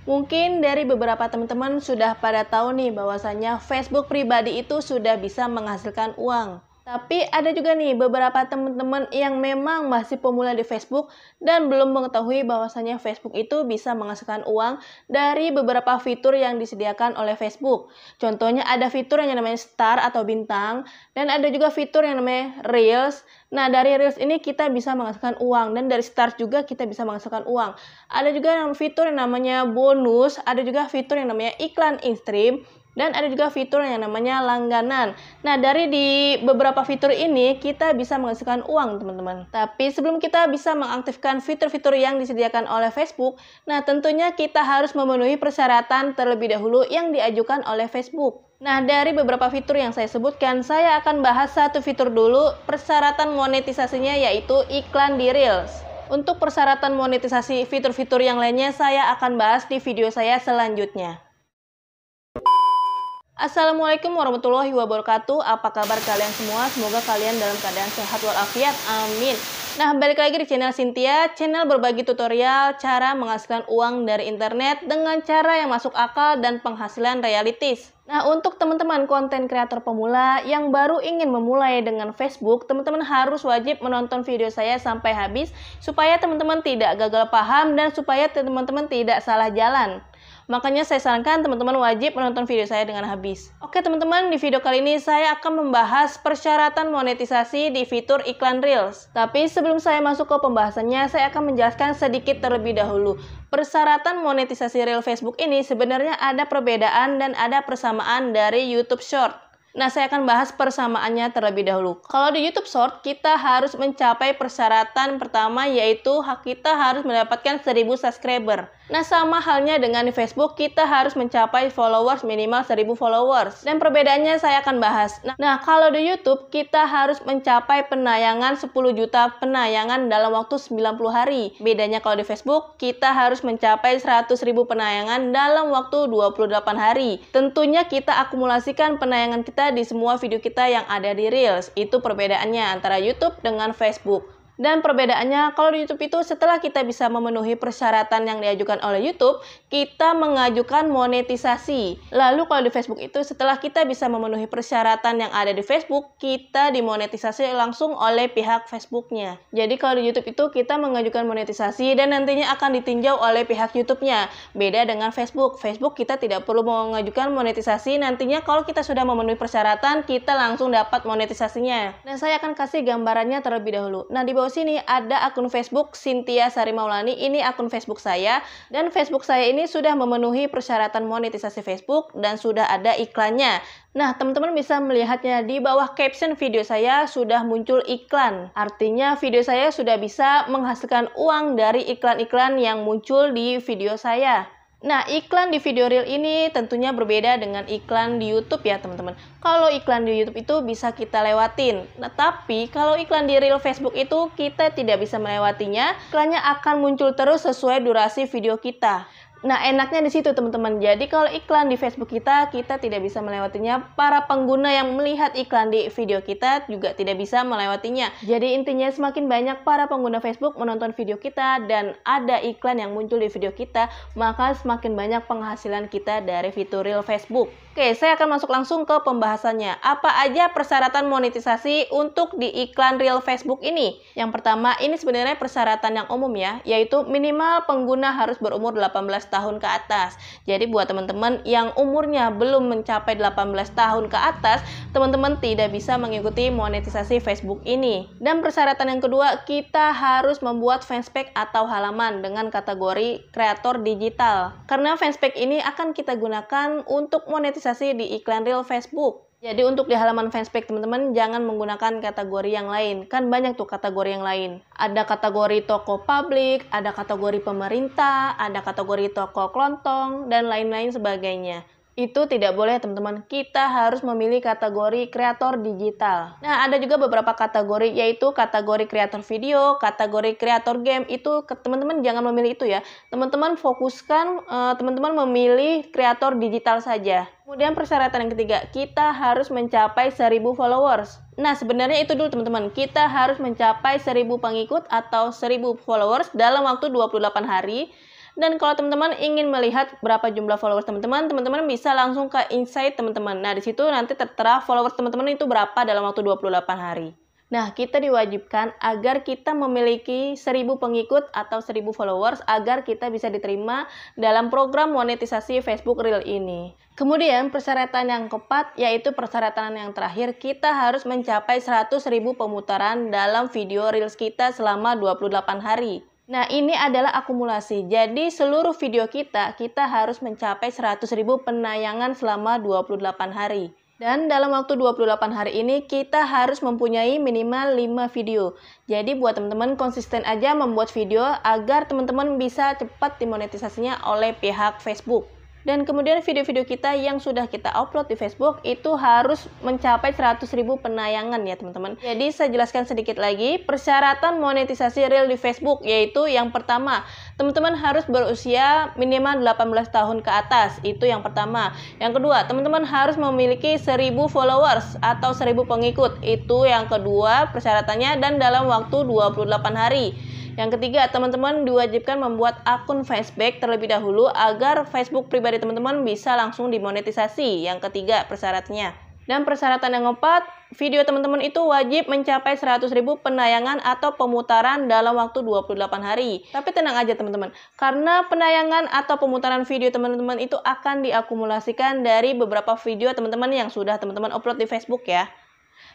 Mungkin dari beberapa teman-teman sudah pada tahu nih bahwasanya Facebook pribadi itu sudah bisa menghasilkan uang. Tapi ada juga nih beberapa teman-teman yang memang masih pemula di Facebook dan belum mengetahui bahwasanya Facebook itu bisa menghasilkan uang dari beberapa fitur yang disediakan oleh Facebook. Contohnya ada fitur yang namanya star atau bintang dan ada juga fitur yang namanya Reels. Nah, dari Reels ini kita bisa menghasilkan uang dan dari Stars juga kita bisa menghasilkan uang. Ada juga fitur yang namanya bonus, ada juga fitur yang namanya iklan in-stream, dan ada juga fitur yang namanya langganan. Nah, dari di beberapa fitur ini kita bisa menghasilkan uang, teman-teman. Tapi sebelum kita bisa mengaktifkan fitur-fitur yang disediakan oleh Facebook, nah tentunya kita harus memenuhi persyaratan terlebih dahulu yang diajukan oleh Facebook. Nah, dari beberapa fitur yang saya sebutkan, saya akan bahas satu fitur dulu, persyaratan monetisasinya yaitu iklan di Reels. Untuk persyaratan monetisasi fitur-fitur yang lainnya saya akan bahas di video saya selanjutnya. Assalamualaikum warahmatullahi wabarakatuh. Apa kabar kalian semua? Semoga kalian dalam keadaan sehat walafiat. Amin. Nah, balik lagi di channel Cynthia, channel berbagi tutorial cara menghasilkan uang dari internet dengan cara yang masuk akal dan penghasilan realistis. Nah, untuk teman-teman konten kreator pemula yang baru ingin memulai dengan Facebook, teman-teman harus wajib menonton video saya sampai habis supaya teman-teman tidak gagal paham dan supaya teman-teman tidak salah jalan. Makanya saya sarankan teman-teman wajib menonton video saya dengan habis. Oke teman-teman, di video kali ini saya akan membahas persyaratan monetisasi di fitur iklan Reels. Tapi sebelum saya masuk ke pembahasannya, saya akan menjelaskan sedikit terlebih dahulu. Persyaratan monetisasi Reel Facebook ini sebenarnya ada perbedaan dan ada persamaan dari YouTube Short. Nah, saya akan bahas persamaannya terlebih dahulu. Kalau di YouTube Short, kita harus mencapai persyaratan pertama yaitu kita harus mendapatkan 1000 subscriber. Nah, sama halnya dengan di Facebook, kita harus mencapai followers minimal 1000 followers. Dan perbedaannya saya akan bahas. Nah, kalau di YouTube, kita harus mencapai penayangan 10 juta penayangan dalam waktu 90 hari. Bedanya kalau di Facebook, kita harus mencapai 100.000 penayangan dalam waktu 28 hari. Tentunya kita akumulasikan penayangan kita di semua video kita yang ada di Reels. Itu perbedaannya antara YouTube dengan Facebook. Dan perbedaannya kalau di YouTube itu setelah kita bisa memenuhi persyaratan yang diajukan oleh YouTube, kita mengajukan monetisasi. Lalu kalau di Facebook itu setelah kita bisa memenuhi persyaratan yang ada di Facebook, kita dimonetisasi langsung oleh pihak Facebooknya. Jadi kalau di YouTube itu kita mengajukan monetisasi dan nantinya akan ditinjau oleh pihak YouTube-nya. Beda dengan Facebook. Facebook kita tidak perlu mengajukan monetisasi, nantinya kalau kita sudah memenuhi persyaratan, kita langsung dapat monetisasinya. Nah, saya akan kasih gambarannya terlebih dahulu. Nah, di bawah sini ada akun Facebook Cynthia Sari Maulani. Ini akun Facebook saya dan Facebook saya ini sudah memenuhi persyaratan monetisasi Facebook dan sudah ada iklannya. Nah, teman-teman bisa melihatnya di bawah caption video saya sudah muncul iklan. Artinya video saya sudah bisa menghasilkan uang dari iklan-iklan yang muncul di video saya. Nah, iklan di video Reel ini tentunya berbeda dengan iklan di YouTube ya teman-teman. Kalau iklan di YouTube itu bisa kita lewatin. Nah, tapi kalau iklan di Reel Facebook itu kita tidak bisa melewatinya. Iklannya akan muncul terus sesuai durasi video kita. Nah, enaknya di situ teman-teman. Jadi kalau iklan di Facebook kita tidak bisa melewatinya. Para pengguna yang melihat iklan di video kita juga tidak bisa melewatinya. Jadi intinya semakin banyak para pengguna Facebook menonton video kita dan ada iklan yang muncul di video kita, maka semakin banyak penghasilan kita dari fitur Reel Facebook. Oke, saya akan masuk langsung ke pembahasannya. Apa aja persyaratan monetisasi untuk di iklan Reel Facebook ini? Yang pertama, ini sebenarnya persyaratan yang umum ya, yaitu minimal pengguna harus berumur 18 tahun ke atas. Jadi buat teman-teman yang umurnya belum mencapai 18 tahun ke atas, teman-teman tidak bisa mengikuti monetisasi Facebook ini. Dan persyaratan yang kedua, kita harus membuat fanspage atau halaman dengan kategori kreator digital. Karena fanspage ini akan kita gunakan untuk monetisasi di iklan Reel Facebook. Jadi untuk di halaman fanspage teman-teman jangan menggunakan kategori yang lain. Kan banyak tuh kategori yang lain. Ada kategori toko publik, ada kategori pemerintah, ada kategori toko kelontong, dan lain-lain sebagainya. Itu tidak boleh teman-teman, kita harus memilih kategori kreator digital. Nah, ada juga beberapa kategori, yaitu kategori kreator video, kategori kreator game. Itu teman-teman jangan memilih itu ya. Teman-teman fokuskan, teman-teman memilih kreator digital saja. Kemudian persyaratan yang ketiga, kita harus mencapai 1000 followers. Nah, sebenarnya itu dulu teman-teman, kita harus mencapai 1000 pengikut atau 1000 followers dalam waktu 28 hari. Dan kalau teman-teman ingin melihat berapa jumlah followers teman-teman, teman-teman bisa langsung ke insight teman-teman. Nah, di situ nanti tertera followers teman-teman itu berapa dalam waktu 28 hari. Nah, kita diwajibkan agar kita memiliki 1000 pengikut atau 1000 followers agar kita bisa diterima dalam program monetisasi Facebook Reel ini. Kemudian persyaratan yang keempat yaitu persyaratan yang terakhir, kita harus mencapai 100.000 pemutaran dalam video Reels kita selama 28 hari. Nah, ini adalah akumulasi. Jadi seluruh video kita harus mencapai 100.000 penayangan selama 28 hari. Dan dalam waktu 28 hari ini kita harus mempunyai minimal 5 video. Jadi buat teman-teman konsisten aja membuat video agar teman-teman bisa cepat dimonetisasinya oleh pihak Facebook. Dan kemudian video-video kita yang sudah kita upload di Facebook itu harus mencapai 100.000 penayangan ya teman-teman. Jadi saya jelaskan sedikit lagi persyaratan monetisasi Reel di Facebook, yaitu yang pertama, teman-teman harus berusia minimal 18 tahun ke atas, itu yang pertama. Yang kedua, teman-teman harus memiliki 1000 followers atau 1000 pengikut, itu yang kedua persyaratannya, dan dalam waktu 28 hari. Yang ketiga, teman-teman diwajibkan membuat akun Facebook terlebih dahulu agar Facebook pribadi teman-teman bisa langsung dimonetisasi. Yang ketiga persyaratnya. Dan persyaratan yang keempat, video teman-teman itu wajib mencapai 100.000 penayangan atau pemutaran dalam waktu 28 hari. Tapi tenang aja teman-teman, karena penayangan atau pemutaran video teman-teman itu akan diakumulasikan dari beberapa video teman-teman yang sudah teman-teman upload di Facebook ya.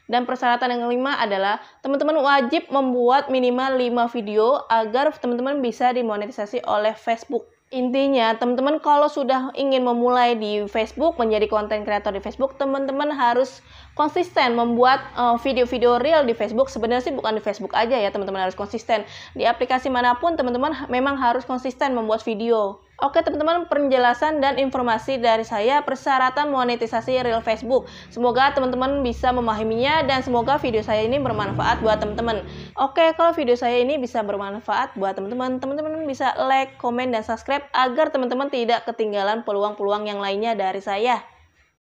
Dan persyaratan yang kelima adalah teman-teman wajib membuat minimal 5 video agar teman-teman bisa dimonetisasi oleh Facebook. Intinya, teman-teman kalau sudah ingin memulai di Facebook, menjadi konten kreator di Facebook, teman-teman harus konsisten membuat video-video real di Facebook. Sebenarnya sih bukan di Facebook aja ya, teman-teman harus konsisten. Di aplikasi manapun, teman-teman memang harus konsisten membuat video. Oke teman-teman, penjelasan dan informasi dari saya persyaratan monetisasi Reel Facebook. Semoga teman-teman bisa memahaminya dan semoga video saya ini bermanfaat buat teman-teman. Oke, kalau video saya ini bisa bermanfaat buat teman-teman, teman-teman bisa like, komen, dan subscribe agar teman-teman tidak ketinggalan peluang-peluang yang lainnya dari saya.